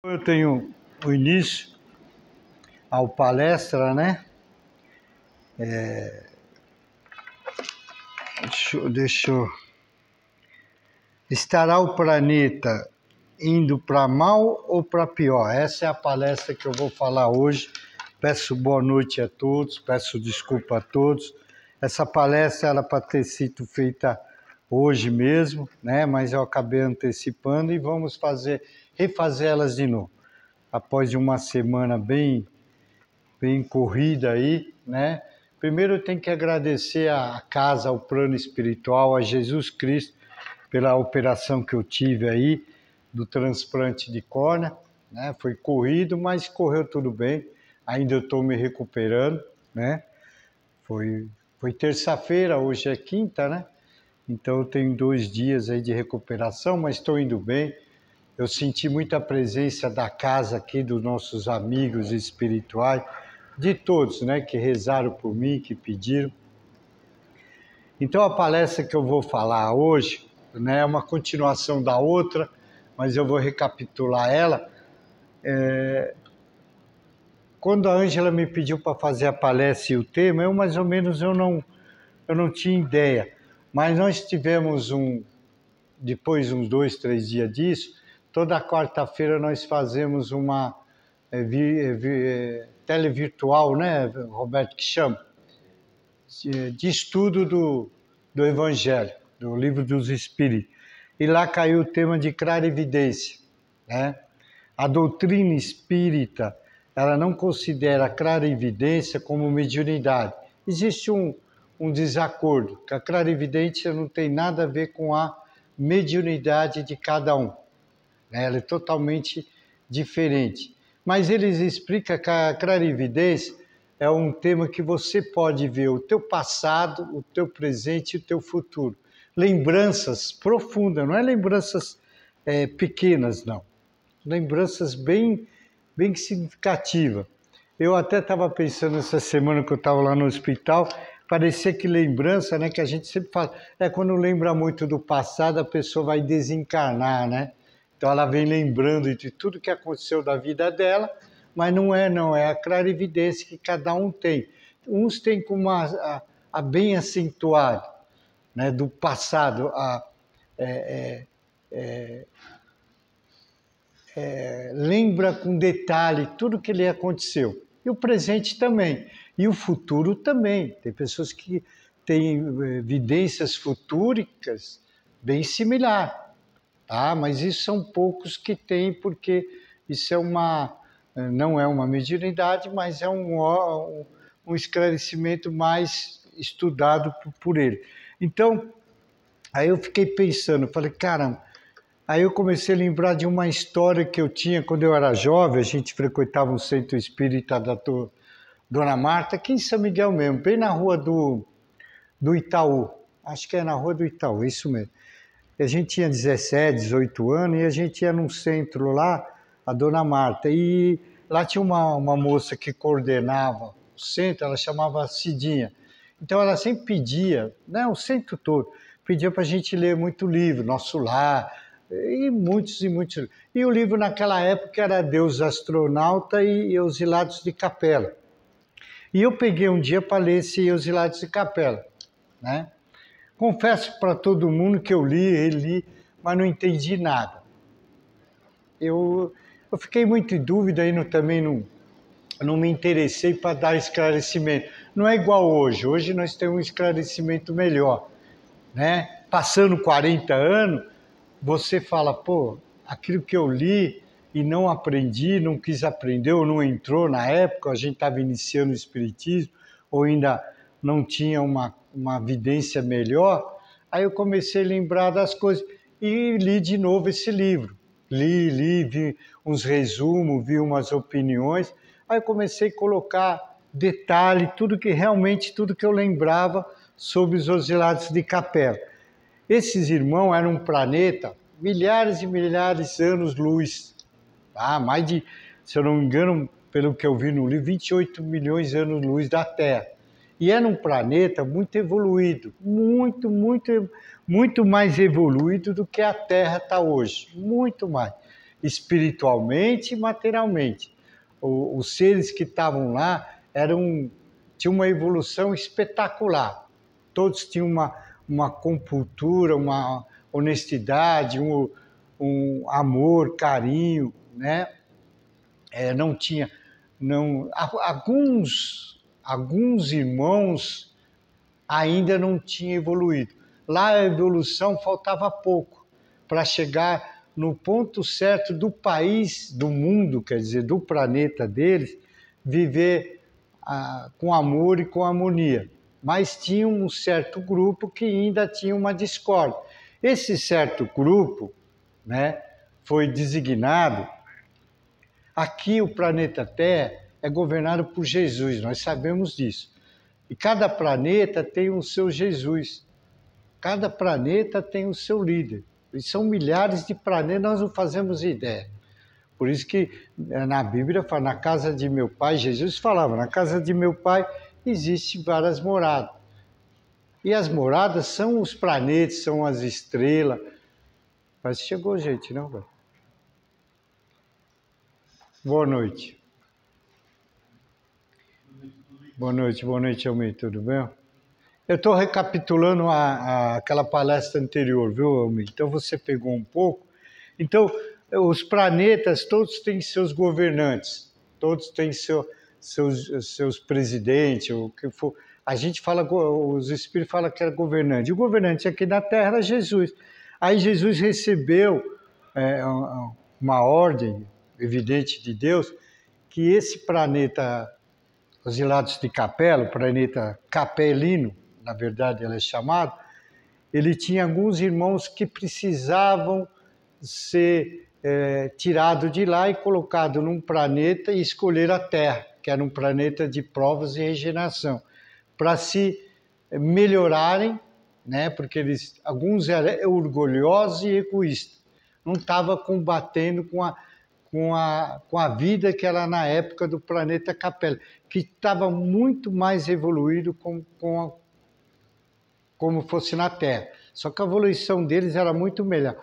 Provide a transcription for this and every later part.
Eu tenho o início ao palestra, né? Deixa eu... Estará o planeta indo para mal ou para pior? Essa é a palestra que eu vou falar hoje. Peço boa noite a todos, peço desculpa a todos. Essa palestra era para ter sido feita hoje mesmo, né? Mas eu acabei antecipando e vamos refazer elas de novo. Após uma semana bem corrida aí, né? Primeiro eu tenho que agradecer à casa, ao plano espiritual, a Jesus Cristo, pela operação que eu tive aí, do transplante de córnea, né? Foi corrido, mas correu tudo bem, ainda eu estou me recuperando, né? Foi terça-feira, hoje é quinta, né? Então eu tenho 2 dias aí de recuperação, mas estou indo bem. Eu senti muita presença da casa aqui, dos nossos amigos espirituais, de todos, né, que rezaram por mim, que pediram. Então a palestra que eu vou falar hoje, né, é uma continuação da outra, mas eu vou recapitular ela. Quando a Ângela me pediu para fazer a palestra e o tema, eu mais ou menos eu não tinha ideia, mas nós tivemos depois uns 2, 3 dias disso, toda quarta-feira nós fazemos uma televirtual, né, Roberto, que chama, de estudo do Evangelho, do Livro dos Espíritos. E lá caiu o tema de clarividência, né? A doutrina espírita, ela não considera a clarividência como mediunidade. Existe um desacordo, que a clarividência não tem nada a ver com a mediunidade de cada um, né? Ela é totalmente diferente. Mas eles explicam que a clarividência é um tema que você pode ver o teu passado, o teu presente e o teu futuro. Lembranças profundas, não é lembranças pequenas, não. Lembranças bem significativas. Eu até estava pensando essa semana que eu estava lá no hospital, parecia que lembrança, né, que a gente sempre fala, quando lembra muito do passado, a pessoa vai desencarnar, né? Então ela vem lembrando de tudo que aconteceu da vida dela, mas não, é a clarividência que cada um tem. Uns têm como a bem acentuado, né, do passado, lembra com detalhe tudo que lhe aconteceu. E o presente também. E o futuro também. Tem pessoas que têm evidências futúricas bem similares. Tá? Mas isso são poucos que têm, porque isso não é uma mediunidade, mas é um esclarecimento mais estudado por ele. Então, aí eu fiquei pensando, falei, caramba, aí eu comecei a lembrar de uma história que eu tinha quando eu era jovem, a gente frequentava um centro espírita da Dona Marta, aqui em São Miguel mesmo, bem na rua do Itaú, acho que é na rua do Itaú, isso mesmo. A gente tinha 17, 18 anos e a gente ia num centro lá, a Dona Marta, e lá tinha uma moça que coordenava o centro, ela chamava Cidinha. Então ela sempre pedia, né, o centro todo, pedia para a gente ler muito livro, Nosso Lar, e muitos. E o livro naquela época era Deus Astronauta e Exilados de Capela. E eu peguei um dia para ler esse Exilados de Capela, né? Confesso para todo mundo que eu li, mas não entendi nada. Eu fiquei muito em dúvida e também não me interessei para dar esclarecimento. Não é igual hoje. Hoje nós temos um esclarecimento melhor, né? Passando 40 anos, você fala, pô, aquilo que eu li e não aprendi, não quis aprender ou não entrou na época, a gente estava iniciando o espiritismo ou ainda não tinha uma vidência melhor, aí eu comecei a lembrar das coisas e li de novo esse livro. Vi uns resumos, vi umas opiniões, aí eu comecei a colocar detalhe, tudo que eu lembrava sobre os Exilados de Capela. Esses irmãos eram um planeta, milhares e milhares de anos-luz, tá? Mais de, se eu não me engano, pelo que eu vi no livro, 28 milhões de anos-luz da Terra. E era um planeta muito evoluído, muito mais evoluído do que a Terra está hoje, muito mais. espiritualmente e materialmente. Os seres que estavam lá tinham uma evolução espetacular. Todos tinham uma compostura, uma honestidade, um amor, carinho, né? Não tinha, não, alguns irmãos ainda não tinham evoluído. Lá a evolução faltava pouco para chegar no ponto certo do país, do mundo, quer dizer, do planeta deles, viver com amor e com harmonia. Mas tinha um certo grupo que ainda tinha uma discórdia. Esse certo grupo, né, foi designado. Aqui o planeta Terra é governado por Jesus, nós sabemos disso. E cada planeta tem o seu Jesus. Cada planeta tem o seu líder. E são milhares de planetas, nós não fazemos ideia. Por isso que na Bíblia fala, na casa de meu pai, Jesus falava, na casa de meu pai existem várias moradas. E as moradas são os planetas, são as estrelas. Mas chegou gente, não, velho? Boa noite. Boa noite, Almir, tudo bem? Eu estou recapitulando aquela palestra anterior, viu, Almir? Então você pegou um pouco. Então, os planetas todos têm seus governantes, todos têm seus presidentes, o que for. A gente fala, os espíritos falam que era governante. E o governante aqui na Terra era Jesus. Aí Jesus recebeu uma ordem evidente de Deus que esse planeta, os Ilados de Capela, o planeta capelino, na verdade ele é chamado, ele tinha alguns irmãos que precisavam ser tirado de lá e colocado num planeta e escolher a Terra, que era um planeta de provas e regeneração, para se melhorarem, né? Porque alguns eram orgulhosos e egoístas, não estavam combatendo com a vida que era na época do planeta Capela, que estava muito mais evoluído como fosse na Terra. Só que a evolução deles era muito melhor.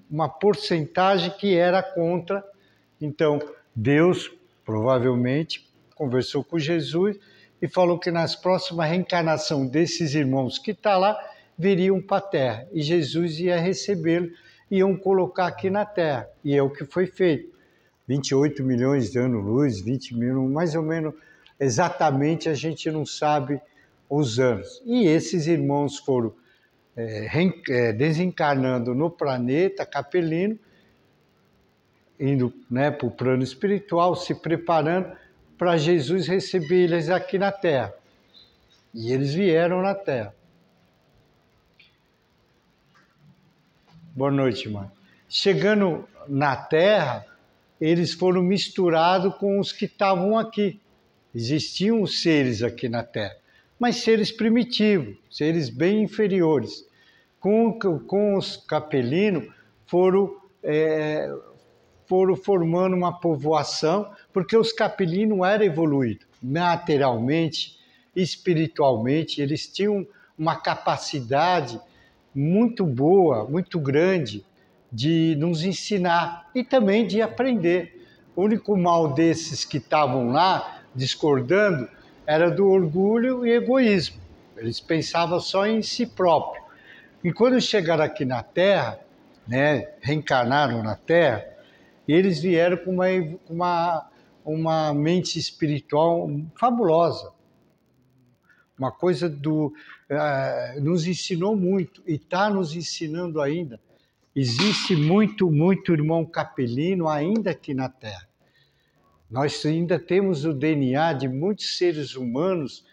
Uma porcentagem que era contra. Então, Deus provavelmente conversou com Jesus e falou que nas próximas reencarnações desses irmãos que estão lá, viriam para a Terra. E Jesus ia recebê-los, iam colocar aqui na Terra. E é o que foi feito. 28 milhões de anos-luz, 20 mil, mais ou menos, exatamente a gente não sabe os anos. E esses irmãos foram desencarnando no planeta capelino, indo, né, para o plano espiritual, se preparando para Jesus receber eles aqui na Terra. E eles vieram na Terra. Boa noite, mãe. Chegando na Terra, eles foram misturados com os que estavam aqui. Existiam seres aqui na Terra, mas seres primitivos, seres bem inferiores. Com os capelinos foram formando uma povoação, porque os capelinos eram evoluídos materialmente, espiritualmente, eles tinham uma capacidade muito boa, muito grande, de nos ensinar e também de aprender. O único mal desses que estavam lá, discordando, era do orgulho e egoísmo. Eles pensavam só em si próprio. E quando chegaram aqui na Terra, né, reencarnaram na Terra, eles vieram com uma mente espiritual fabulosa. Uma coisa nos ensinou muito e está nos ensinando ainda. Existe muito, muito irmão capelino ainda aqui na Terra. Nós ainda temos o DNA de muitos seres humanos,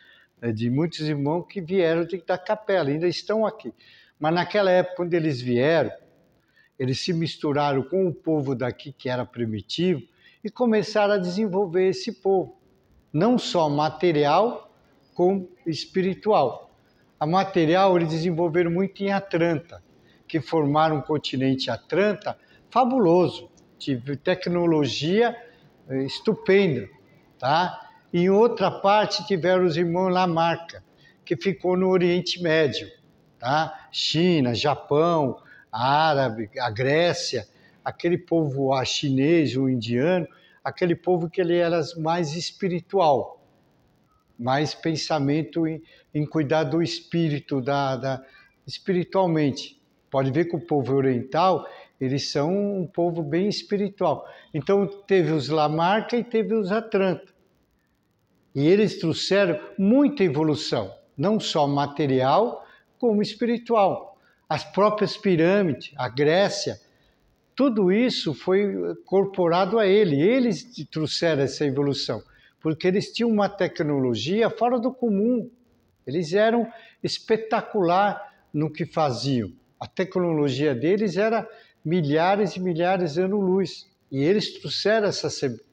de muitos irmãos que vieram da capela, ainda estão aqui. Mas naquela época, quando eles vieram, eles se misturaram com o povo daqui, que era primitivo, e começaram a desenvolver esse povo. Não só material, como espiritual. A material eles desenvolveram muito em Atlanta, que formaram um continente Atlanta fabuloso, tive tecnologia estupenda, tá? Em outra parte tiveram os irmãos Lamarca, que ficou no Oriente Médio, tá? China, Japão, Árabe, a Grécia. aquele povo chinês, o indiano, aquele povo que ele era mais espiritual, mais pensamento em cuidar do espírito, espiritualmente. Pode ver que o povo oriental, eles são um povo bem espiritual. Então teve os Lamarca e teve os Atlanta. E eles trouxeram muita evolução, não só material, como espiritual. As próprias pirâmides, a Grécia, tudo isso foi incorporado a ele. Eles trouxeram essa evolução, porque eles tinham uma tecnologia fora do comum. Eles eram espetacular no que faziam. A tecnologia deles era milhares e milhares de anos-luz. E eles trouxeram essa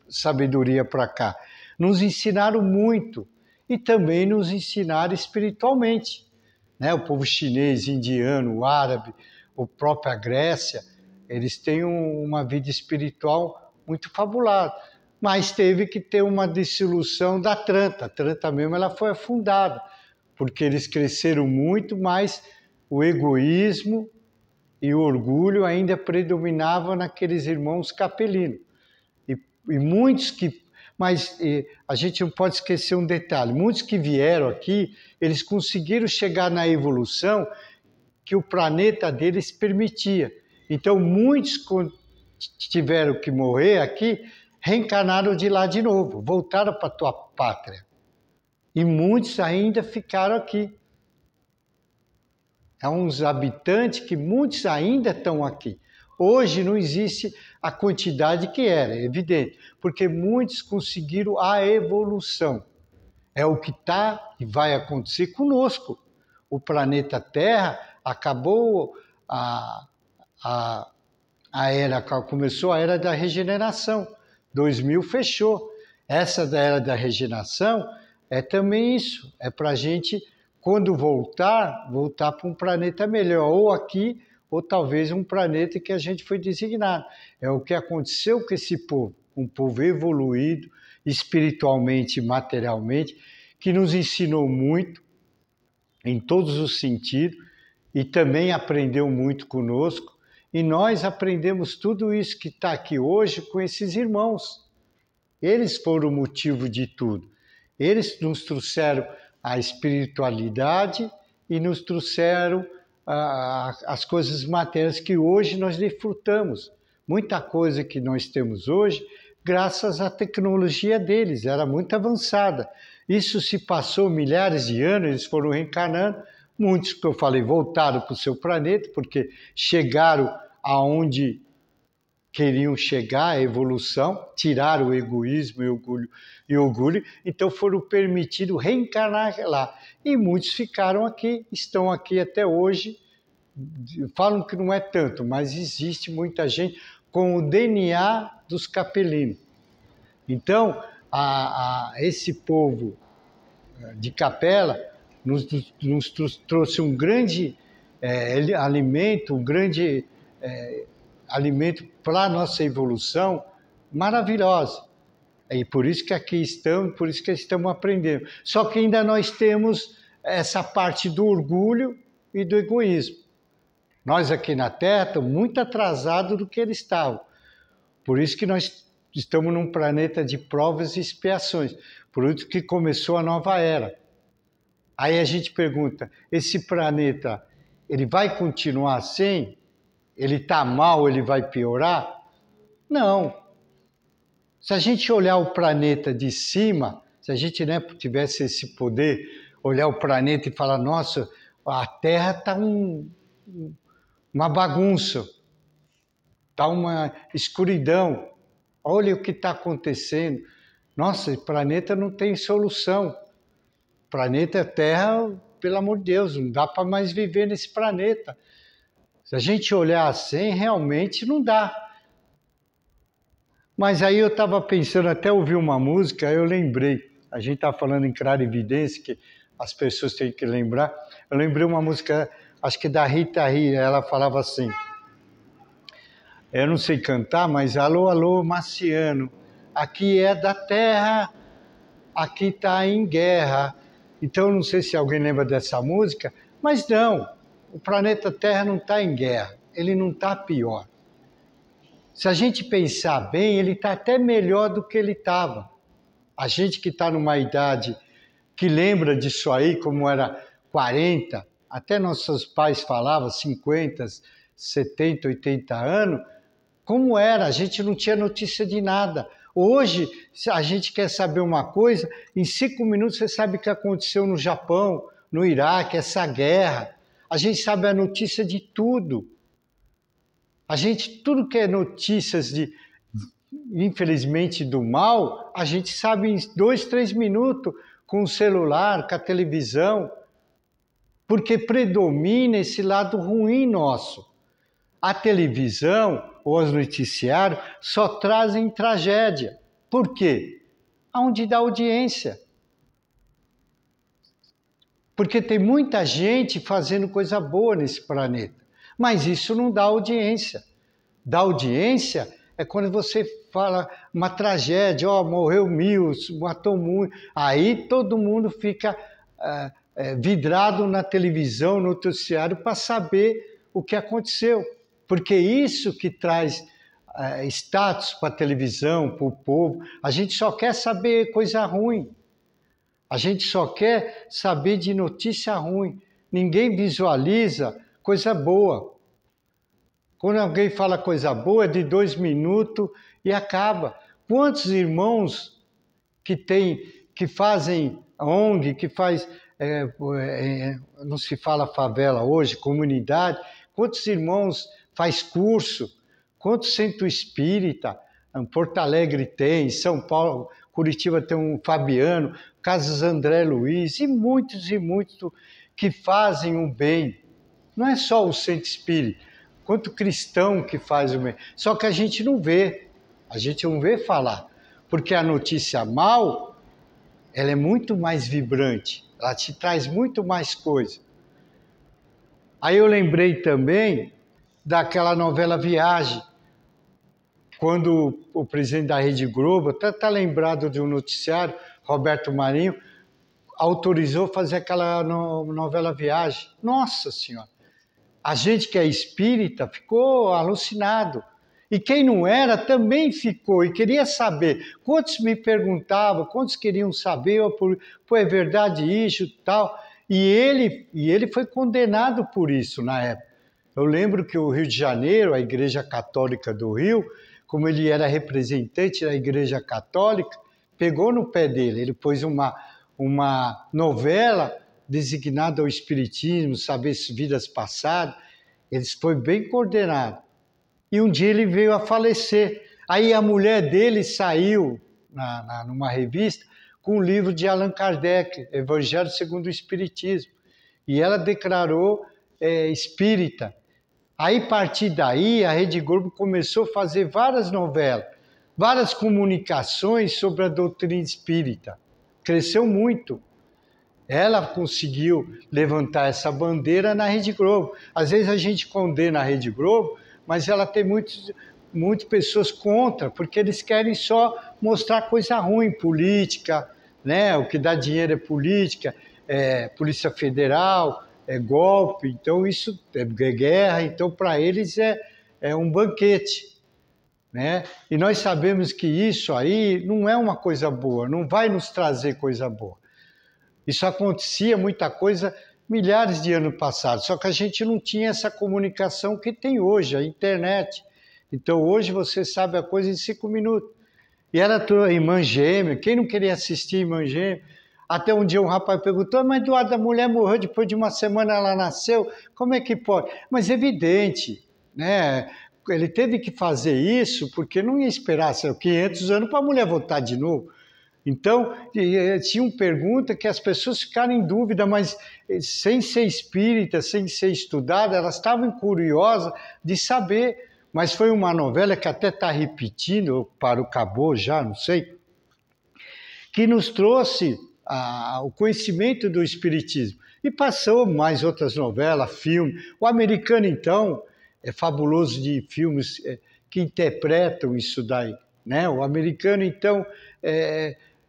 sabedoria para cá. Nos ensinaram muito e também nos ensinaram espiritualmente. Né? O povo chinês, indiano, o árabe, a própria Grécia, eles têm uma vida espiritual muito fabulada. Mas teve que ter uma dissolução da Atlanta. A Atlanta mesmo ela foi afundada, porque eles cresceram muito, mas o egoísmo e o orgulho ainda predominavam naqueles irmãos capelinos. E muitos que... Mas a gente não pode esquecer um detalhe. Muitos que vieram aqui, eles conseguiram chegar na evolução que o planeta deles permitia. Então, muitos tiveram que morrer aqui, reencarnaram de lá de novo, voltaram para a tua pátria. E muitos ainda ficaram aqui. Há uns habitantes que muitos ainda estão aqui. Hoje não existe a quantidade que era, é evidente, porque muitos conseguiram a evolução. É o que está e vai acontecer conosco. O planeta Terra acabou começou a era da regeneração. 2000 fechou. Essa da era da regeneração é também isso. É para a gente, quando voltar para um planeta melhor, ou aqui, ou talvez um planeta que a gente foi designado. É o que aconteceu com esse povo, um povo evoluído espiritualmente e materialmente, que nos ensinou muito, em todos os sentidos, e também aprendeu muito conosco, e nós aprendemos tudo isso que está aqui hoje com esses irmãos. Eles foram o motivo de tudo. Eles nos trouxeram a espiritualidade e nos trouxeram as coisas materiais que hoje nós desfrutamos. Muita coisa que nós temos hoje, graças à tecnologia deles, era muito avançada. Isso se passou milhares de anos, eles foram reencarnando. Muitos, que eu falei, voltaram para o seu planeta, porque chegaram aonde queriam chegar, a evolução, tiraram o egoísmo e orgulho, então foram permitidos reencarnar lá. E muitos ficaram aqui, estão aqui até hoje. Falam que não é tanto, mas existe muita gente com o DNA dos capelinos. Então, esse povo de Capela nos trouxe um grande alimento, alimento para a nossa evolução maravilhosa. E por isso que aqui estamos, por isso que estamos aprendendo. Só que ainda nós temos essa parte do orgulho e do egoísmo. Nós aqui na Terra estamos muito atrasados do que eles estavam. Por isso que nós estamos num planeta de provas e expiações. Por isso que começou a nova era. Aí a gente pergunta, esse planeta, ele vai continuar assim? Ele está mal, ele vai piorar? Não. Se a gente olhar o planeta de cima, se a gente tivesse esse poder, olhar o planeta e falar, nossa, a Terra está uma bagunça, está uma escuridão, olha o que está acontecendo. Nossa, esse planeta não tem solução. O planeta Terra, pelo amor de Deus, não dá para mais viver nesse planeta. Se a gente olhar assim, realmente não dá. Mas aí eu estava pensando, até ouvir uma música, aí eu lembrei. A gente está falando em clarividência, que as pessoas têm que lembrar. Eu lembrei uma música, acho que da Rita Lee, ela falava assim. Eu não sei cantar, mas alô, alô, marciano, aqui é da Terra, aqui está em guerra. Então, eu não sei se alguém lembra dessa música, mas não. O planeta Terra não está em guerra, ele não está pior. Se a gente pensar bem, ele está até melhor do que ele estava. A gente que está numa idade que lembra disso aí, como era 40, até nossos pais falavam 50, 70, 80 anos, como era, a gente não tinha notícia de nada. Hoje, se a gente quer saber uma coisa, em 5 minutos você sabe o que aconteceu no Japão, no Iraque, essa guerra. A gente sabe a notícia de tudo. A gente, tudo que é notícias de, infelizmente, do mal, a gente sabe em 2, 3 minutos, com o celular, com a televisão, porque predomina esse lado ruim nosso. A televisão ou os noticiários só trazem tragédia. Por quê? Aonde dá audiência. Porque tem muita gente fazendo coisa boa nesse planeta. Mas isso não dá audiência. Dá audiência é quando você fala uma tragédia, morreu 1000, matou muito. Aí todo mundo fica vidrado na televisão, no noticiário, para saber o que aconteceu. Porque isso que traz status para a televisão, para o povo. A gente só quer saber coisa ruim. A gente só quer saber de notícia ruim. Ninguém visualiza coisa boa. Quando alguém fala coisa boa, é de 2 minutos e acaba. Quantos irmãos que fazem ONG, que faz, não se fala favela hoje, comunidade, quantos irmãos faz curso, quantos centro espírita, em Porto Alegre tem, em São Paulo, Curitiba tem um Fabiano, Casas André Luiz, e muitos que fazem o bem. Não é só o centro espírita, quanto cristão que faz o bem. Só que a gente não vê falar, porque a notícia mal, ela é muito mais vibrante, ela te traz muito mais coisa. Aí eu lembrei também daquela novela Viagem, quando o presidente da Rede Globo, até está lembrado de um noticiário, Roberto Marinho, autorizou fazer aquela novela Viagem. Nossa Senhora! A gente que é espírita ficou alucinado. E quem não era também ficou e queria saber. Quantos me perguntavam, quantos queriam saber, pô, é verdade isso e tal. E ele foi condenado por isso na época. Eu lembro que o Rio de Janeiro, a Igreja Católica do Rio, como ele era representante da Igreja Católica, pegou no pé dele. Ele pôs uma novela designada ao Espiritismo, saber vidas passadas. Ele foi bem coordenado. E um dia ele veio a falecer. Aí a mulher dele saiu numa revista com um livro de Allan Kardec, Evangelho segundo o Espiritismo. E ela declarou espírita. Aí, a partir daí, a Rede Globo começou a fazer várias novelas, várias comunicações sobre a doutrina espírita. Cresceu muito. Ela conseguiu levantar essa bandeira na Rede Globo. Às vezes a gente condena a Rede Globo, mas ela tem muitas pessoas contra, porque eles querem só mostrar coisa ruim, política, né? O que dá dinheiro é política, Polícia Federal, é golpe, então isso é guerra, então para eles é um banquete, né? E nós sabemos que isso aí não é uma coisa boa, não vai nos trazer coisa boa. Isso acontecia, muita coisa, milhares de anos passados, só que a gente não tinha essa comunicação que tem hoje, a internet. Então hoje você sabe a coisa em 5 minutos. E era Irmã Gêmea, quem não queria assistir Irmã Gêmea? Até um dia um rapaz perguntou, mas Eduardo, a mulher morreu depois de uma semana, ela nasceu, como é que pode? Mas evidente, né? Ele teve que fazer isso porque não ia esperar 500 anos para a mulher voltar de novo. Então, tinha uma pergunta que as pessoas ficaram em dúvida, mas sem ser espírita, sem ser estudada, elas estavam curiosas de saber. Mas foi uma novela que até está repetindo, acabou já, não sei, que nos trouxe o conhecimento do espiritismo. E passou mais outras novelas, filmes. O americano, então, é fabuloso de filmes que interpretam isso daí, né? O americano, então,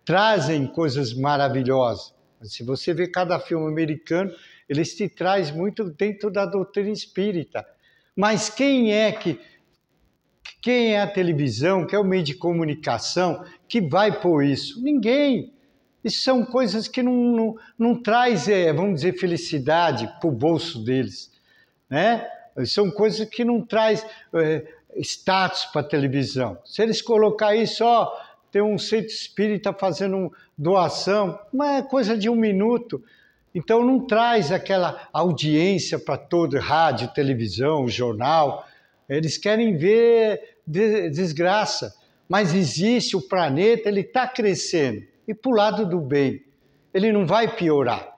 trazem coisas maravilhosas. Se você vê cada filme americano, eles te trazem muito dentro da doutrina espírita. Mas quem é que Quem é a televisão, quem é o meio de comunicação que vai pôr isso? Ninguém. Isso são coisas que não traz, vamos dizer, felicidade para o bolso deles, né? São coisas que não traz status para a televisão. Se eles colocar isso, tem um centro espírita fazendo doação, mas é coisa de 1 minuto. Então não traz aquela audiência para todo, rádio, televisão, jornal. Eles querem ver desgraça. Mas existe o planeta, ele está crescendo. E para o lado do bem. Ele não vai piorar.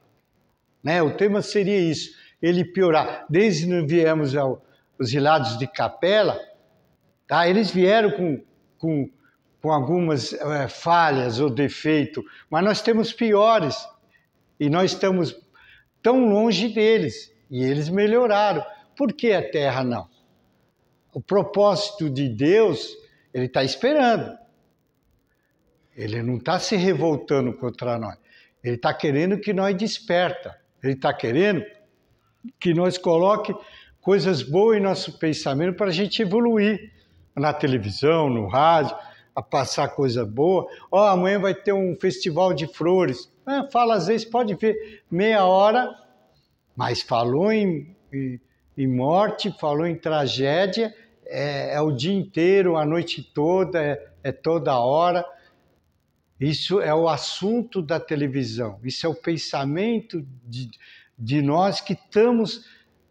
Né? O tema seria isso, ele piorar. Desde que viemos aos Hilados de Capela, tá? Eles vieram com algumas falhas ou defeitos, mas nós temos piores. E nós estamos tão longe deles. E eles melhoraram. Por que a Terra não? O propósito de Deus, ele está esperando. Ele não está se revoltando contra nós. Ele está querendo que nós desperta. Ele está querendo que nós coloque coisas boas em nosso pensamento para a gente evoluir. Na televisão, no rádio, a passar coisa boa. Amanhã vai ter um festival de flores. Fala às vezes, pode ver, meia hora, mas falou em morte, falou em tragédia, é o dia inteiro, a noite toda, é toda hora. Isso é o assunto da televisão, isso é o pensamento de nós que estamos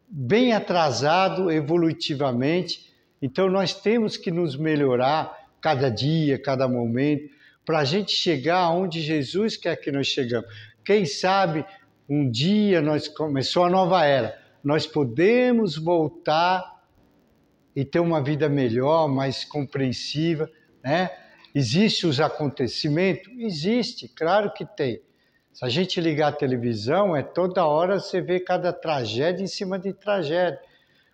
bem atrasados evolutivamente. Então nós temos que nos melhorar cada dia, cada momento, para a gente chegar onde Jesus quer que nós chegamos. Quem sabe um dia começou a nova era, nós podemos voltar e ter uma vida melhor, mais compreensiva, né? Existem os acontecimentos? Existe, claro que tem. Se a gente ligar a televisão, toda hora você vê cada tragédia em cima de tragédia.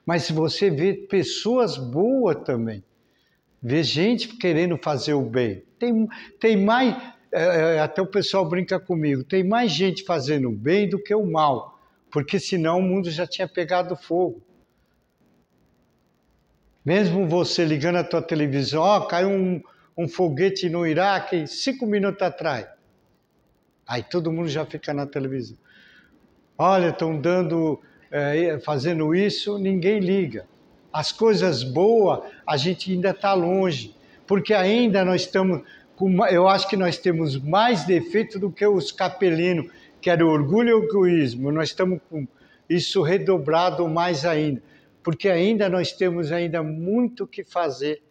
Mas se você vê pessoas boas também, vê gente querendo fazer o bem. Tem mais, até o pessoal brinca comigo, tem mais gente fazendo o bem do que o mal, porque senão o mundo já tinha pegado fogo. Mesmo você ligando a tua televisão, caiu um foguete no Iraque 5 minutos atrás. Aí todo mundo já fica na televisão. Olha, estão fazendo isso, ninguém liga. As coisas boas, a gente ainda está longe, porque ainda nós estamos, eu acho que nós temos mais defeito do que os capelinos, que era o orgulho e o egoísmo. Nós estamos com isso redobrado mais ainda, porque ainda nós temos muito o que fazer.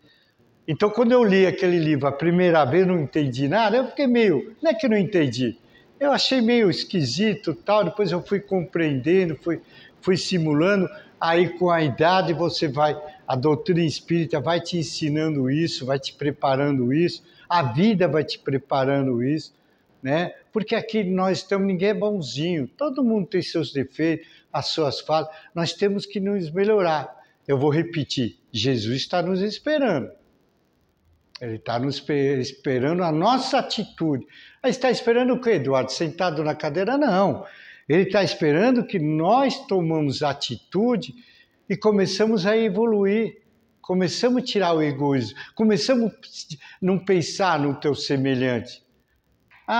Então, quando eu li aquele livro a primeira vez, não entendi nada, eu fiquei meio... Não é que não entendi, eu achei meio esquisito, tal. Depois eu fui compreendendo, fui simulando, aí com a idade a doutrina espírita vai te ensinando isso, vai te preparando isso, a vida vai te preparando isso, né? Porque aqui nós estamos, ninguém é bonzinho, todo mundo tem seus defeitos, as suas falhas, nós temos que nos melhorar. Eu vou repetir, Jesus está nos esperando. Ele está nos esperando a nossa atitude. Ele está esperando o quê, Eduardo? Sentado na cadeira? Não. Ele está esperando que nós tomamos atitude e começamos a evoluir. Começamos a tirar o egoísmo. Começamos a não pensar no teu semelhante.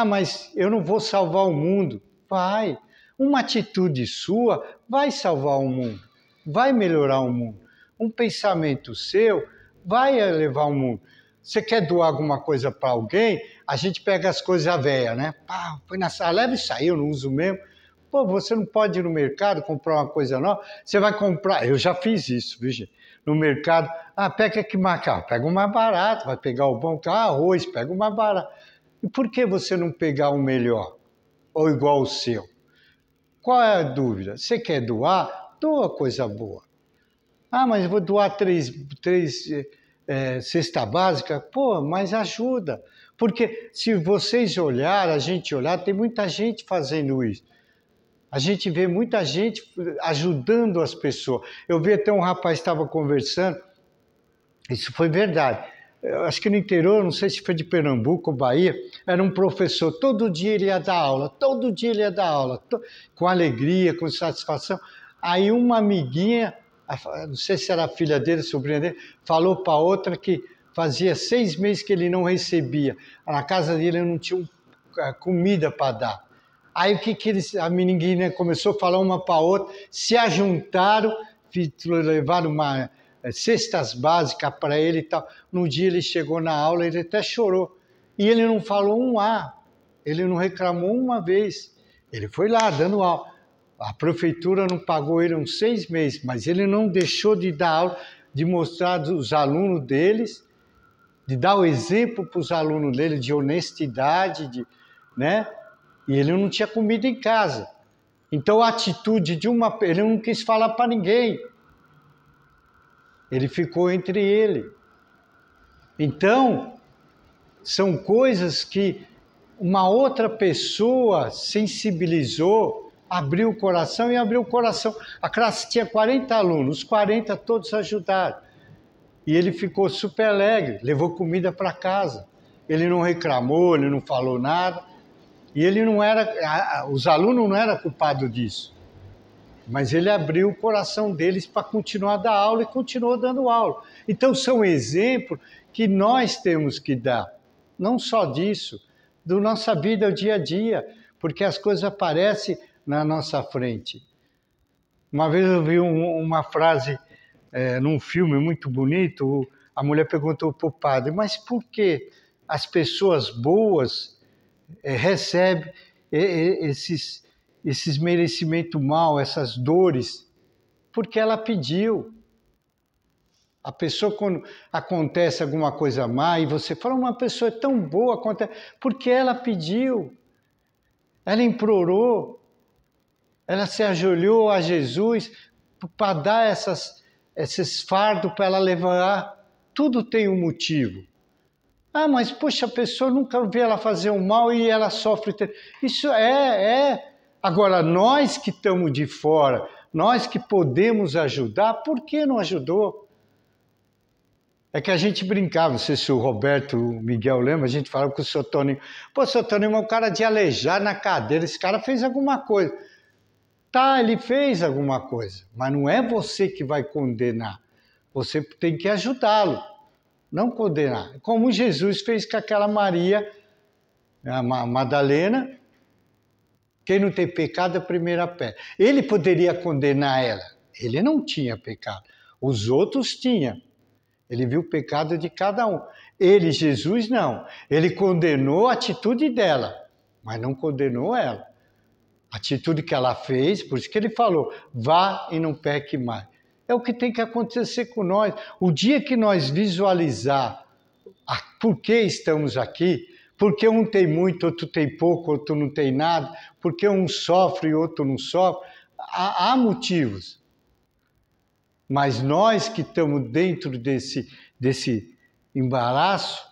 Mas eu não vou salvar o mundo. Vai. Uma atitude sua vai salvar o mundo. Vai melhorar o mundo. Um pensamento seu vai elevar o mundo. Você quer doar alguma coisa para alguém, a gente pega as coisas velhas, né? Põe na sala, leva isso aí, eu não uso mesmo. Você não pode ir no mercado comprar uma coisa nova, você vai comprar, eu já fiz isso, viu, gente? No mercado, pega que marcar, pega o mais barato, vai pegar o bom, arroz, pega o mais barato. E por que você não pegar o melhor, ou igual o seu? Qual é a dúvida? Você quer doar? Doa coisa boa. Mas eu vou doar três cesta básica, mas ajuda. Porque se vocês olharem, a gente olhar, tem muita gente fazendo isso. A gente vê muita gente ajudando as pessoas. Eu vi até um rapaz que estava conversando, isso foi verdade. Eu acho que no interior, não sei se foi de Pernambuco ou Bahia, era um professor, todo dia ele ia dar aula, com alegria, com satisfação. Aí uma amiguinha, não sei se era a filha dele, sobrinha dele, falou para outra que fazia 6 meses que ele não recebia. Na casa dele não tinha comida para dar. Aí o que eles, a menina começou a falar uma para outra, se ajuntaram, levaram cestas básicas para ele e tal. No dia ele chegou na aula, ele até chorou. E ele não falou um A, ele não reclamou uma vez. Ele foi lá dando aula. A prefeitura não pagou ele uns 6 meses, mas ele não deixou de dar aula, de mostrar os alunos deles, de dar o exemplo para os alunos dele de honestidade, né? E ele não tinha comida em casa. Então a atitude de ele não quis falar para ninguém. Ele ficou entre ele. Então, são coisas que uma outra pessoa sensibilizou, abriu o coração e abriu o coração. A classe tinha 40 alunos, os 40 todos ajudaram. E ele ficou super alegre, levou comida para casa. Ele não reclamou, ele não falou nada. E ele não era, os alunos não eram culpados disso. Mas ele abriu o coração deles para continuar a dar aula e continuou dando aula. Então são exemplos que nós temos que dar. Não só disso, da nossa vida, o dia a dia, porque as coisas aparecem na nossa frente. Uma vez eu vi uma frase num filme muito bonito, a mulher perguntou para o padre, mas por que as pessoas boas recebem esses merecimentos mal, essas dores? Porque ela pediu. A pessoa, quando acontece alguma coisa má e você fala, uma pessoa é tão boa, acontece, porque ela pediu, ela implorou, ela se ajoelhou a Jesus para dar esses fardos para ela levar. Tudo tem um motivo. Ah, mas poxa, a pessoa nunca vê ela fazer um mal e ela sofre. Isso Agora, nós que estamos de fora, nós que podemos ajudar, por que não ajudou? É que a gente brincava, não sei se o Roberto, o Miguel lembra, a gente falava com o seu Toninho. Pô, o seu Toninho é um cara de aleijado na cadeira, esse cara fez alguma coisa. Tá, ele fez alguma coisa, mas não é você que vai condenar. Você tem que ajudá-lo, não condenar. Como Jesus fez com aquela Maria, a Madalena, quem não tem pecado, a primeira pedra. Ele poderia condenar ela, ele não tinha pecado, os outros tinham. Ele viu o pecado de cada um. Ele, Jesus, não. Ele condenou a atitude dela, mas não condenou ela. A atitude que ela fez, por isso que ele falou, vá e não peque mais. É o que tem que acontecer com nós. O dia que nós visualizar por que estamos aqui, porque um tem muito, outro tem pouco, outro não tem nada, porque um sofre e outro não sofre, há motivos. Mas nós que estamos dentro desse embaraço,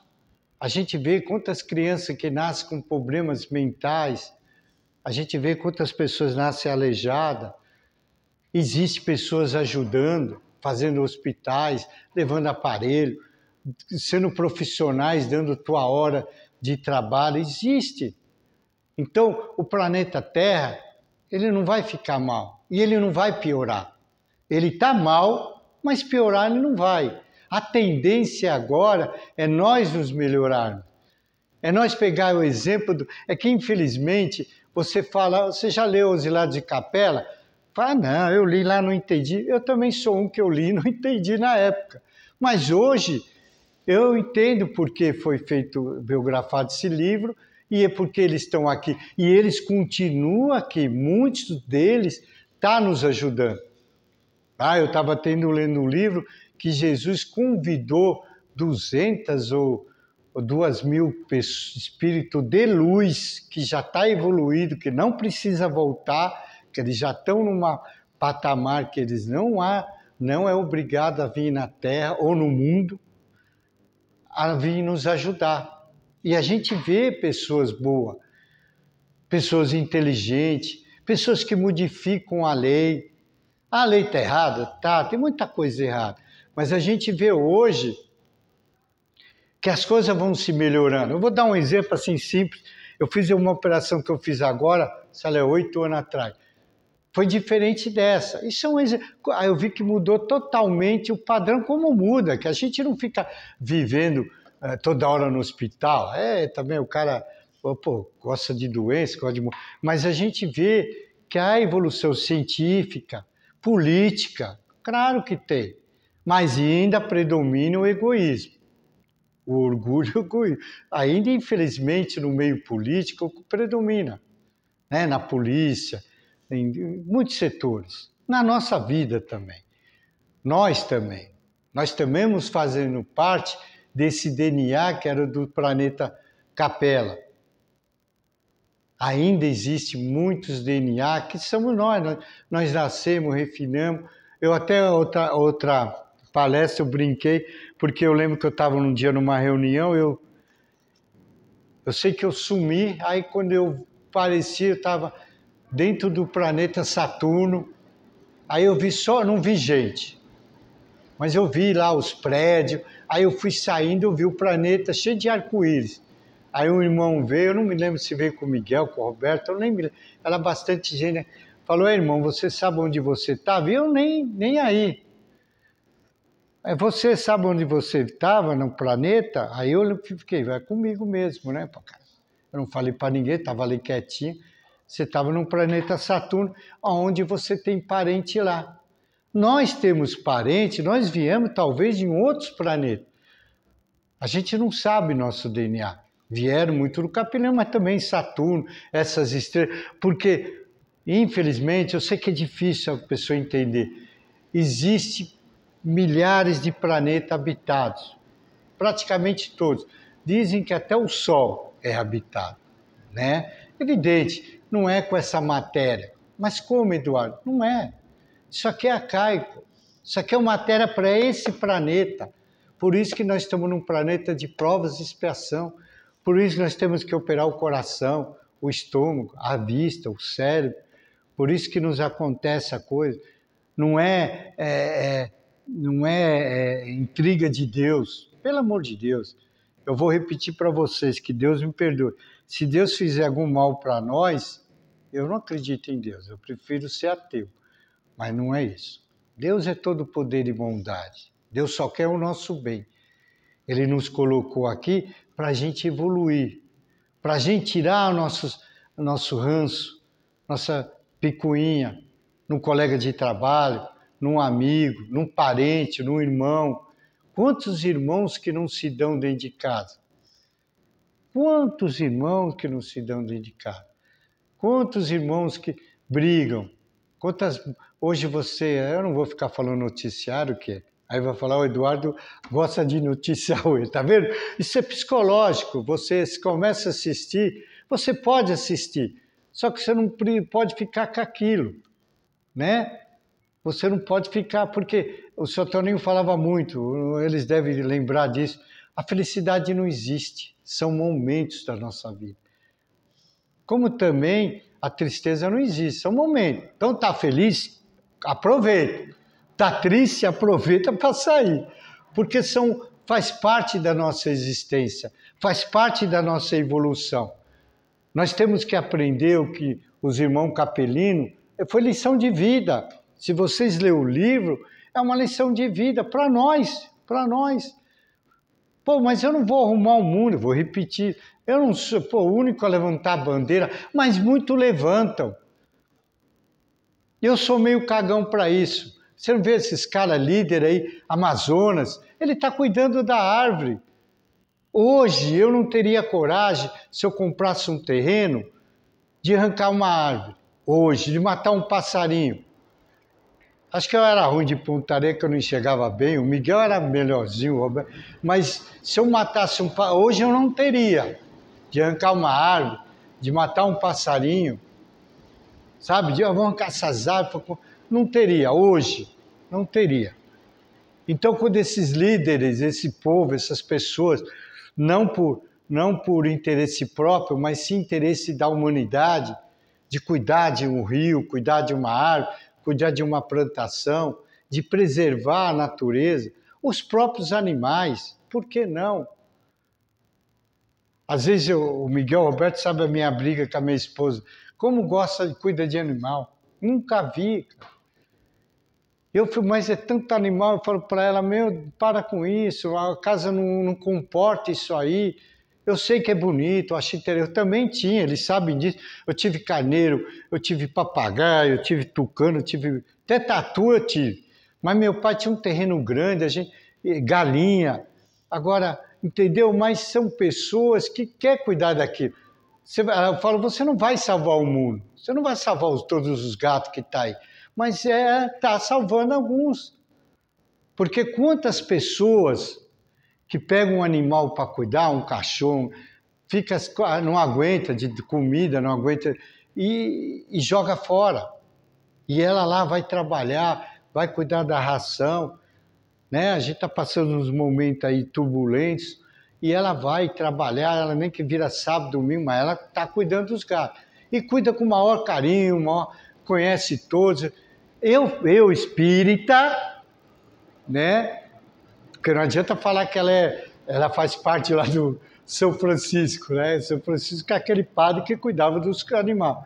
a gente vê quantas crianças que nascem com problemas mentais, a gente vê quantas pessoas nascem aleijadas, existem pessoas ajudando, fazendo hospitais, levando aparelho, sendo profissionais, dando tua hora de trabalho, existe. Então, o planeta Terra, ele não vai ficar mal e ele não vai piorar. Ele está mal, mas piorar ele não vai. A tendência agora é nós nos melhorarmos. É nós pegar o exemplo É que, infelizmente, você já leu Os Hilários de Capela? Fala, não, eu li lá, não entendi. Eu também sou um que eu li e não entendi na época. Mas hoje, eu entendo por que foi feito, biografado esse livro, e é porque eles estão aqui. E eles continuam aqui, muitos deles estão nos ajudando. Eu estava lendo um livro que Jesus convidou 200 ou 2.000 espíritos de luz, que já está evoluído, que não precisa voltar, que eles já estão numa patamar que eles não é obrigado a vir na Terra ou no mundo, a vir nos ajudar. E a gente vê pessoas boas, pessoas inteligentes, pessoas que modificam a lei. A lei está errada? Tá, tem muita coisa errada. Mas a gente vê hoje que as coisas vão se melhorando. Eu vou dar um exemplo assim simples. Eu fiz uma operação que eu fiz agora, sei lá, 8 anos atrás. foi diferente dessa. Isso é um Aí eu vi que mudou totalmente o padrão, como muda, que a gente não fica vivendo toda hora no hospital. Também o cara gosta de doença, mas a gente vê que há evolução científica, política, claro que tem, mas ainda predomina o egoísmo. O orgulho, o egoísmo. Ainda, infelizmente, no meio político, predomina, né? Na polícia, em muitos setores. Na nossa vida também. Nós também. Nós também estamos fazendo parte desse DNA que era do planeta Capela. Ainda existe muitos DNA que somos nós. Nós nascemos, refinamos. Eu até outra palestra eu brinquei, porque eu lembro que eu estava num dia numa reunião, eu sei que eu sumi, aí quando eu apareci, eu estava dentro do planeta Saturno, aí eu não vi gente, mas eu vi lá os prédios, aí eu fui saindo, eu vi o planeta cheio de arco-íris. Aí um irmão veio, eu não me lembro se veio com o Miguel, com o Roberto, eu nem me lembro, era bastante gente, né? Falou, irmão, você sabe onde você estava? E eu nem aí. Você sabe onde você estava no planeta? Aí eu fiquei, vai comigo mesmo, né? Eu não falei para ninguém, estava ali quietinho. Você estava no planeta Saturno, onde você tem parente lá. Nós temos parente, nós viemos talvez de outros planetas. A gente não sabe nosso DNA. Vieram muito do Capilão, mas também Saturno, essas estrelas. Porque, infelizmente, eu sei que é difícil a pessoa entender. Existe milhares de planetas habitados, praticamente todos. Dizem que até o Sol é habitado, né? Evidente, não é com essa matéria. Mas como, Eduardo? Não é. Isso aqui é arcaico. Isso aqui é uma matéria para esse planeta. Por isso que nós estamos num planeta de provas e expiação. Por isso que nós temos que operar o coração, o estômago, a vista, o cérebro. Por isso que nos acontece a coisa. Não é intriga de Deus. Pelo amor de Deus. Eu vou repetir para vocês, que Deus me perdoe. Se Deus fizer algum mal para nós, eu não acredito em Deus. Eu prefiro ser ateu. Mas não é isso. Deus é todo poder e bondade. Deus só quer o nosso bem. Ele nos colocou aqui para a gente evoluir, para a gente tirar o nosso ranço, nossa picuinha, num colega de trabalho, num amigo, num parente, num irmão. Quantos irmãos que não se dão dentro de casa? Quantos irmãos que não se dão dentro de casa? Quantos irmãos que brigam? Hoje eu não vou ficar falando noticiário, que aí vai falar, o Eduardo gosta de noticiar hoje, tá vendo? Isso é psicológico, você começa a assistir, você pode assistir, só que você não pode ficar com aquilo, né? Você não pode ficar, porque o Sr. Toninho falava muito, eles devem lembrar disso, a felicidade não existe, são momentos da nossa vida. Como também a tristeza não existe, são momentos. Então tá feliz, aproveita. Tá triste, aproveita para sair. Porque faz parte da nossa existência, faz parte da nossa evolução. Nós temos que aprender o que os irmãos Capelino, foi lição de vida. Se vocês lerem o livro, é uma lição de vida para nós, para nós. Pô, mas eu não vou arrumar o mundo, vou repetir. Eu não sou o único a levantar a bandeira, mas muitos levantam. Eu sou meio cagão para isso. Você não vê esses caras líderes aí, Amazonas, ele está cuidando da árvore. Hoje eu não teria coragem, se eu comprasse um terreno, de arrancar uma árvore. Hoje, de matar um passarinho. Acho que eu era ruim de pontaria, que eu não enxergava bem. O Miguel era melhorzinho, o Roberto. Mas se eu matasse hoje eu não teria. De arrancar uma árvore, de matar um passarinho. Sabe? De arrancar essas árvores. Não teria. Hoje, não teria. Então, quando esses líderes, esse povo, essas pessoas, não por interesse próprio, mas sim interesse da humanidade, de cuidar de um rio, cuidar de uma árvore, cuidar de uma plantação, de preservar a natureza, os próprios animais, por que não? Às vezes o Miguel Roberto sabe a minha briga com a minha esposa, como cuida de animal. Nunca vi. Mas é tanto animal, eu falo para ela, meu, para com isso, a casa não comporta isso aí. Eu sei que é bonito, eu acho interessante. Eu também tinha, eles sabem disso. Eu tive carneiro, eu tive papagaio, eu tive tucano, eu tive até tatu eu tive. Mas meu pai tinha um terreno grande, galinha. Agora, entendeu? Mas são pessoas que querem cuidar daquilo. Eu falo, você não vai salvar o mundo, você não vai salvar todos os gatos que estão aí, mas está salvando alguns. Porque quantas pessoas que pegam um animal para cuidar, um cachorro, não aguenta de comida, não aguenta, e joga fora. E ela lá vai trabalhar, vai cuidar da ração, né? A gente está passando uns momentos aí turbulentos, e ela vai trabalhar, ela nem que vira sábado, domingo, mas ela está cuidando dos gatos. E cuida com o maior carinho, conhece todos. Eu espírita, né? Porque não adianta falar que ela faz parte lá do São Francisco, né? São Francisco é aquele padre que cuidava dos animais.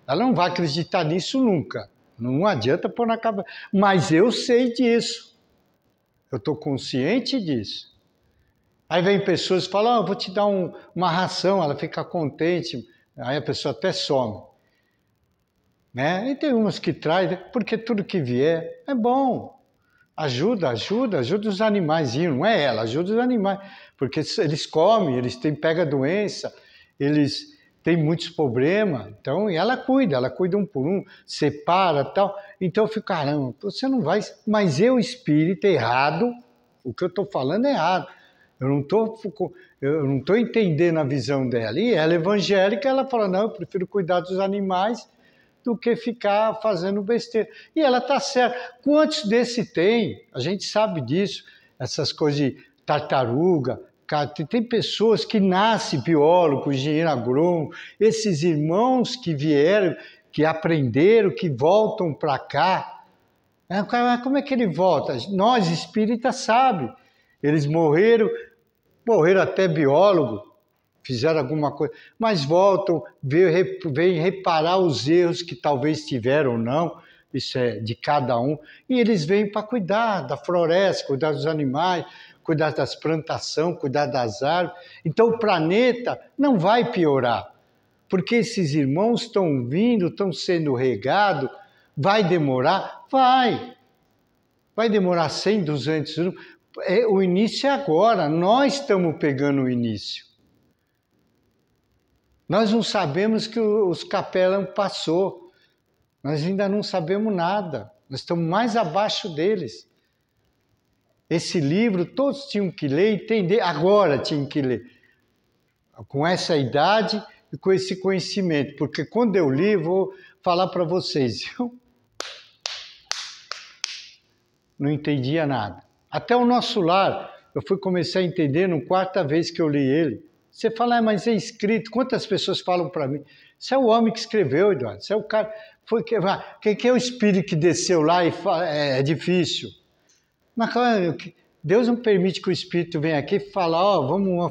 Ela não vai acreditar nisso nunca. Não adianta pôr na cabeça. Mas eu sei disso. Eu estou consciente disso. Aí vem pessoas e falam, eu vou te dar uma ração, ela fica contente. Aí a pessoa até some. Né? E tem umas que traz, porque tudo que vier é bom. Ajuda os animais, não é ela, ajuda os animais, porque eles comem, pegam doença, eles têm muitos problemas, então, e ela cuida um por um, separa e tal, então eu fico, caramba, você não vai, mas eu, espírita, errado, o que eu estou falando é errado, eu não estou entendendo a visão dela, e ela evangélica, ela fala, não, eu prefiro cuidar dos animais, do que ficar fazendo besteira. E ela está certa. Quantos desse tem? A gente sabe disso. Essas coisas de tartaruga. Tem pessoas que nascem biólogos, engenheiro agrônomo. Esses irmãos que vieram, que aprenderam, que voltam para cá. Como é que ele volta? Nós, espíritas, sabemos. Eles morreram até biólogo. Fizeram alguma coisa, mas voltam, vêm reparar os erros que talvez tiveram ou não, isso é de cada um, e eles vêm para cuidar da floresta, cuidar dos animais, cuidar das plantações, cuidar das árvores. Então o planeta não vai piorar, porque esses irmãos estão vindo, estão sendo regados, vai demorar? Vai demorar 100, 200 anos, o início é agora, nós estamos pegando o início. Nós não sabemos que os capelães passou. Nós ainda não sabemos nada. Nós estamos mais abaixo deles. Esse livro todos tinham que ler e entender. Agora tinham que ler. Com essa idade e com esse conhecimento. Porque quando eu li, vou falar para vocês. Eu não entendia nada. Até o Nosso Lar, eu fui começar a entender na quarta vez que eu li ele. Você fala, mas é escrito. Quantas pessoas falam para mim? Isso é o homem que escreveu, Eduardo. Isso é o cara. Quem é o espírito que desceu lá e fala, é difícil? Mas Deus não permite que o espírito venha aqui e fale,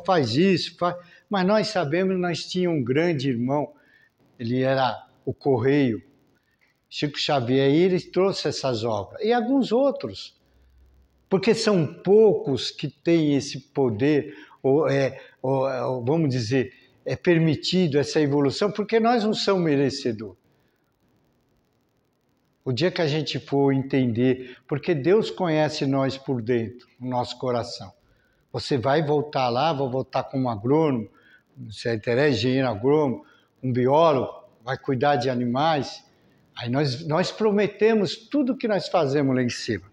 faz isso. Mas nós sabemos, nós tínhamos um grande irmão. Ele era o Correio. Chico Xavier, e ele trouxe essas obras. E alguns outros. Porque são poucos que têm esse poder, vamos dizer, é permitido essa evolução, porque nós não somos merecedores. O dia que a gente for entender, porque Deus conhece nós por dentro, o nosso coração. Você vai voltar lá, vai voltar como agrônomo, se é engenheiro agrônomo, um biólogo, vai cuidar de animais. Aí nós prometemos tudo que nós fazemos lá em cima.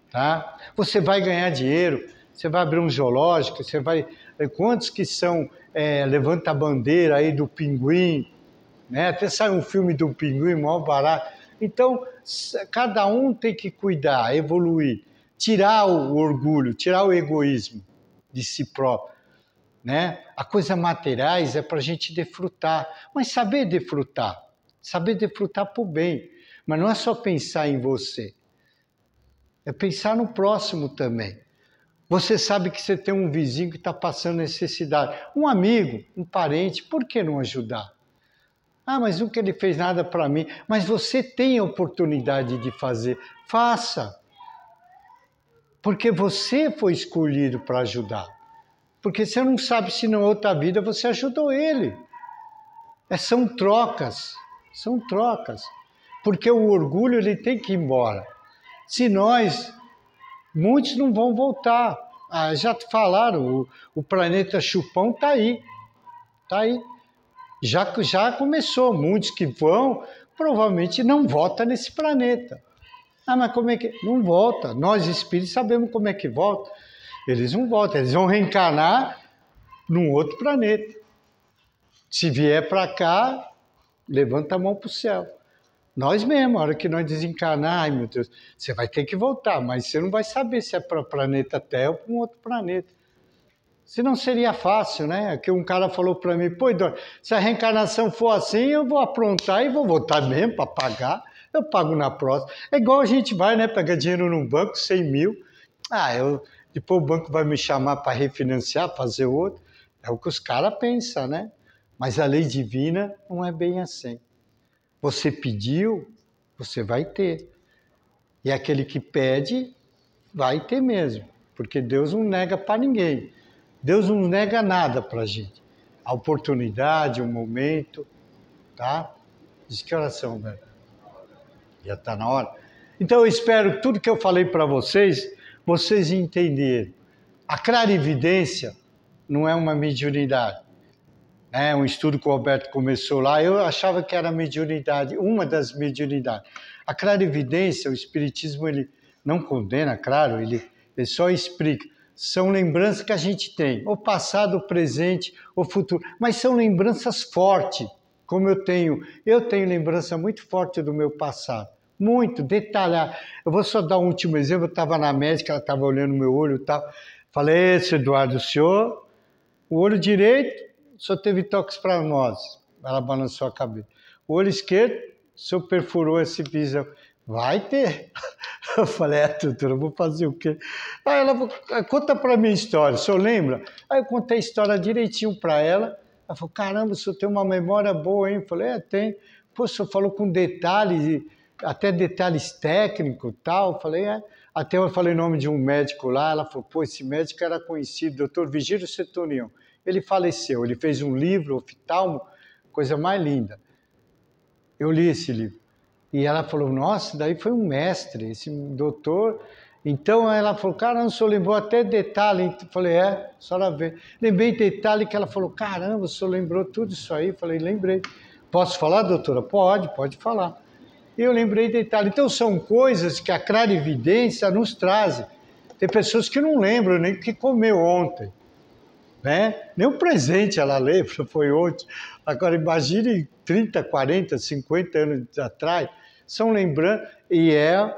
Tá? Você vai ganhar dinheiro, você vai abrir um zoológico, você vai... Quantos que são levanta a bandeira aí do pinguim, né? Até sai um filme do pinguim, maior barato. Então, cada um tem que cuidar, evoluir, tirar o orgulho, tirar o egoísmo de si próprio. Né? A coisa materiais é para a gente desfrutar, mas saber desfrutar para o bem. Mas não é só pensar em você, é pensar no próximo também. Você sabe que você tem um vizinho que está passando necessidade, um amigo, um parente, por que não ajudar? Ah, mas nunca ele fez nada para mim. Mas você tem a oportunidade de fazer. Faça. Porque você foi escolhido para ajudar. Porque você não sabe se na outra vida você ajudou ele. São trocas. São trocas. Porque o orgulho ele tem que ir embora. Se nós, muitos não vão voltar. Ah, já falaram, o planeta Chupão está aí. Está aí. Já começou. Muitos que vão, provavelmente não voltam nesse planeta. Ah, mas como é que... Não volta. Nós, espíritos, sabemos como é que volta. Eles não voltam. Eles vão reencarnar num outro planeta. Se vier para cá, levanta a mão para o céu. Nós mesmos, a hora que nós desencarnar, ai meu Deus, você vai ter que voltar, mas você não vai saber se é para o planeta Terra ou para um outro planeta. Senão seria fácil, né? Que um cara falou para mim, pô, Eduardo, se a reencarnação for assim, eu vou aprontar e vou voltar mesmo para pagar. Eu pago na próxima. É igual a gente vai, né? Pegar dinheiro num banco, 100 mil. Depois o banco vai me chamar para refinanciar, fazer outro. É o que os caras pensam, né? Mas a lei divina não é bem assim. Você pediu, você vai ter. E aquele que pede, vai ter mesmo. Porque Deus não nega para ninguém. Deus não nega nada para a gente. A oportunidade, o momento, tá? Diz que oração, velho. Já está na hora. Então eu espero que tudo que eu falei para vocês, vocês entenderem. A clarividência não é uma mediunidade. É um estudo que o Roberto começou lá, eu achava que era mediunidade, uma das mediunidades. A clarividência, o espiritismo, ele não condena, claro, ele só explica. São lembranças que a gente tem, o passado, o presente, o futuro, mas são lembranças fortes, como eu tenho lembrança muito forte do meu passado, muito detalhada. Eu vou só dar um último exemplo, eu estava na médica, ela estava olhando meu olho e tal, falei, esse Eduardo, o senhor, o olho direito, só teve toxoplasmose. Ela balançou a cabeça. O olho esquerdo, o senhor perfurou esse visão. Vai ter. Eu falei, doutora, eu vou fazer o quê? Aí ela falou, conta para mim a história, o senhor lembra? Aí eu contei a história direitinho para ela. Ela falou, caramba, o senhor tem uma memória boa, hein? Eu falei, tem. Pô, o senhor falou com detalhes, até detalhes técnicos e tal. Eu falei, Até eu falei o nome de um médico lá. Ela falou, pô, esse médico era conhecido, doutor Vigílio Setunião. Ele faleceu, ele fez um livro, oftalmo, coisa mais linda. Eu li esse livro. E ela falou, nossa, daí foi um mestre, esse doutor. Então ela falou, caramba, o senhor lembrou até detalhe. Eu falei, a senhora vê. Lembrei detalhe que ela falou, caramba, o senhor lembrou tudo isso aí? Eu falei, lembrei. Posso falar, doutora? Pode falar. E eu lembrei detalhe. Então são coisas que a clarividência nos traz. Tem pessoas que não lembram nem o que comeu ontem. Né? Nem o presente ela lembra, foi ontem. Agora imagine 30, 40, 50 anos atrás, são lembranças, e é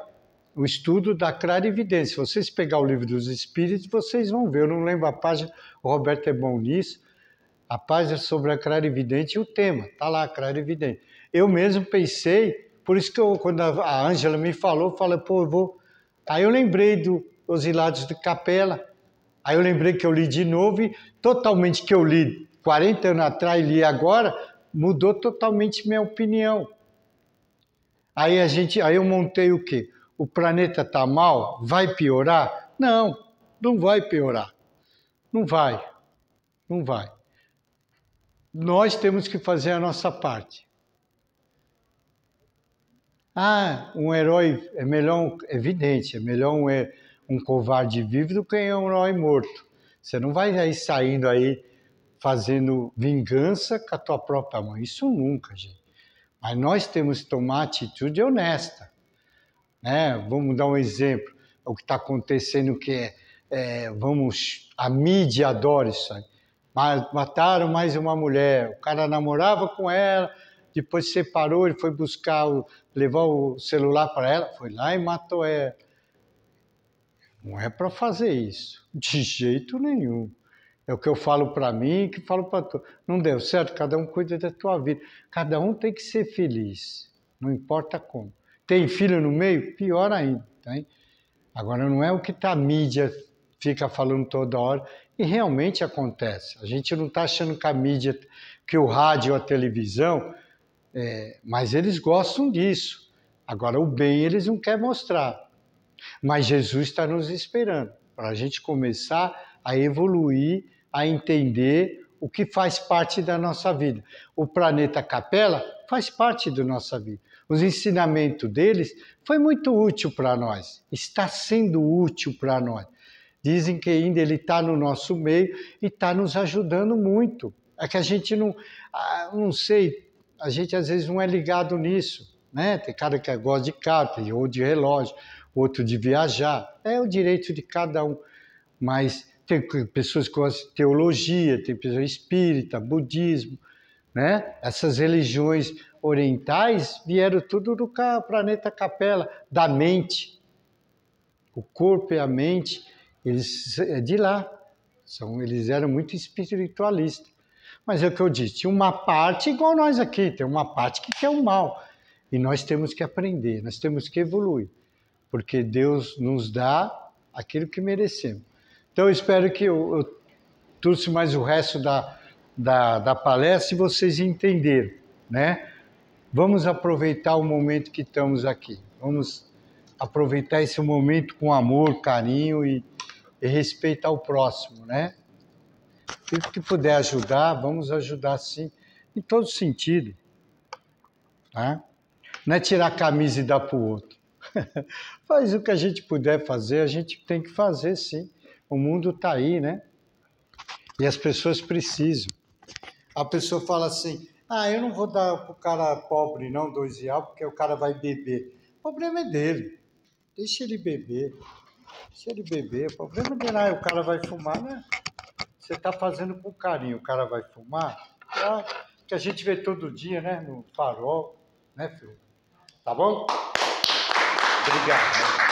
o estudo da clarividência. Se vocês pegar o livro dos Espíritos, vocês vão ver, eu não lembro a página, o Roberto é bom nisso, a página sobre a clarividência e o tema, está lá, clarividência. Eu mesmo pensei, por isso que quando a Ângela me falou, eu falei, pô, eu vou... Aí eu lembrei dos Hilários de Capela. Aí eu lembrei que eu li de novo e totalmente que eu li 40 anos atrás e li agora, mudou totalmente minha opinião. Aí eu montei o quê? O planeta está mal? Vai piorar? Não, não vai piorar. Não vai. Nós temos que fazer a nossa parte. Um herói é melhor, evidente, é melhor um covarde vivo do que um herói morto. Você não vai aí saindo aí fazendo vingança com a tua própria mãe. Isso nunca, gente. Mas nós temos que tomar atitude honesta. Né? Vamos dar um exemplo. O que está acontecendo que a mídia adora isso aí. Mataram mais uma mulher. O cara namorava com ela, depois separou, ele foi levar o celular para ela, foi lá e matou ela. Não é para fazer isso, de jeito nenhum. É o que eu falo para mim, que falo para tu. Não deu certo, cada um cuida da tua vida. Cada um tem que ser feliz, não importa como. Tem filho no meio? Pior ainda. Tá? Agora, não é o que a mídia fica falando toda hora, e realmente acontece. A gente não está achando que a mídia, que o rádio ou a televisão Mas eles gostam disso. Agora, o bem eles não querem mostrar. Mas Jesus está nos esperando para a gente começar a evoluir, a entender o que faz parte da nossa vida. O planeta Capela faz parte da nossa vida. Os ensinamentos deles foi muito útil para nós, está sendo útil para nós. Dizem que ainda ele está no nosso meio e está nos ajudando muito. É que a gente não sei, a gente às vezes não é ligado nisso, né? Tem cara que gosta de carta ou de relógio, outro de viajar. É o direito de cada um. Mas tem pessoas que gostam de teologia, tem pessoas espírita, budismo, né? Essas religiões orientais vieram tudo do planeta Capela, da mente. O corpo e a mente, eles é de lá. Eles eram muito espiritualistas. Mas é o que eu disse, tinha uma parte igual nós aqui, tem uma parte que quer o mal. E nós temos que aprender, nós temos que evoluir. Porque Deus nos dá aquilo que merecemos. Então eu espero que eu trouxe mais o resto da palestra e vocês entenderam, né? Vamos aproveitar o momento que estamos aqui. Vamos aproveitar esse momento com amor, carinho e respeitar o próximo, né? Se que puder ajudar, vamos ajudar sim, em todo sentido. Tá? Não é tirar a camisa e dar para o outro. Faz o que a gente puder fazer, a gente tem que fazer sim. O mundo está aí, né? E as pessoas precisam. A pessoa fala assim, eu não vou dar para o cara pobre não R$2, porque o cara vai beber. O problema é dele. Deixa ele beber. Deixa ele beber. O problema dele, o cara vai fumar, né? Você está fazendo com carinho, o cara vai fumar? Que a gente vê todo dia, né? No farol, né, filho? Tá bom? Obrigado.